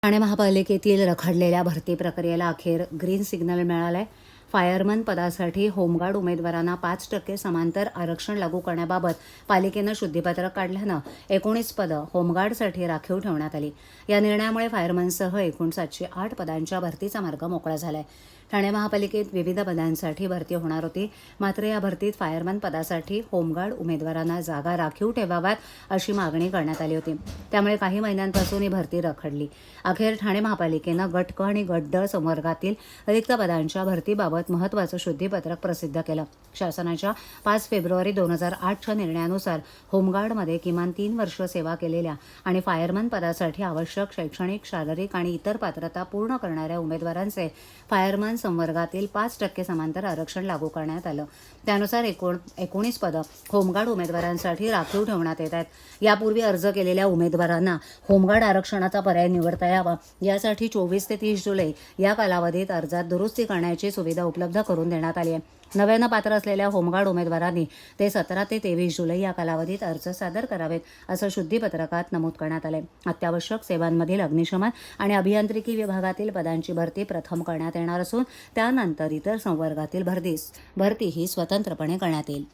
ठाणे महापालिकेतील रखडलेल्या भरती प्रक्रियेला अखेर ग्रीन सिग्नल मिळालाय. फायरमन पदासाठी होमगार्ड उमेदवारांना 5% समांतर आरक्षण लागू करण्याबाबत पालिकेनं शुद्धीपत्रक काढल्यानं 19 पदं होमगार्डसाठी राखीव ठेवण्यात आली. या निर्णयामुळे फायरमनसह एकूण 708 पदांच्या भरतीचा मार्ग मोकळा झालाय. ठाणे महापालिकेत विविध पदांसाठी भरती होणार होती, मात्र या भरतीत फायरमन पदासाठी होमगार्ड उमेदवारांना जागा राखीव ठेवाव्यात अशी मागणी करण्यात आली होती. त्यामुळे काही महिन्यांपासून ही भरती रखडली. अखेर ठाणे महापालिकेनं गट क आणि गट ड संवर्गातील रिक्त पदांच्या भरतीबाबत महत्त्वाचं शुद्धीपत्रक प्रसिद्ध केलं. शासनाच्या 5 फेब्रुवारी 2008च्या निर्णयानुसार होमगार्डमध्ये किमान 3 वर्ष सेवा केलेल्या आणि फायरमन पदासाठी आवश्यक शैक्षणिक, शारीरिक आणि इतर पात्रता पूर्ण करणाऱ्या उमेदवारांचे फायरमन संवर्गातील 5% समांतर आरक्षण लागू करण्यात आलं. त्यानुसार 19 पदं होमगार्ड उमेदवारांसाठी राखीव ठेवण्यात येत आहेत. यापूर्वी अर्ज केलेल्या उमेदवारांना होमगार्ड आरक्षणाचा पर्याय निवडता यावा यासाठी 24 ते 30 जुलै या कालावधीत अर्जात दुरुस्ती करण्याची सुविधा उपलब्ध करून देण्यात आली आहे. नव्यानं पात्र असलेल्या होमगार्ड उमेदवारांनी ते 17 ते 23 जुलै या कालावधीत अर्ज सादर करावेत असं शुद्धीपत्रकात नमूद करण्यात आलंय. अत्यावश्यक सेवांमधील अग्निशमन आणि अभियांत्रिकी विभागातील पदांची भरती प्रथम करण्यात येणार असून त्यानंतर इतर संवर्गातील भरती ही स्वतंत्रपणे करण्यात येईल.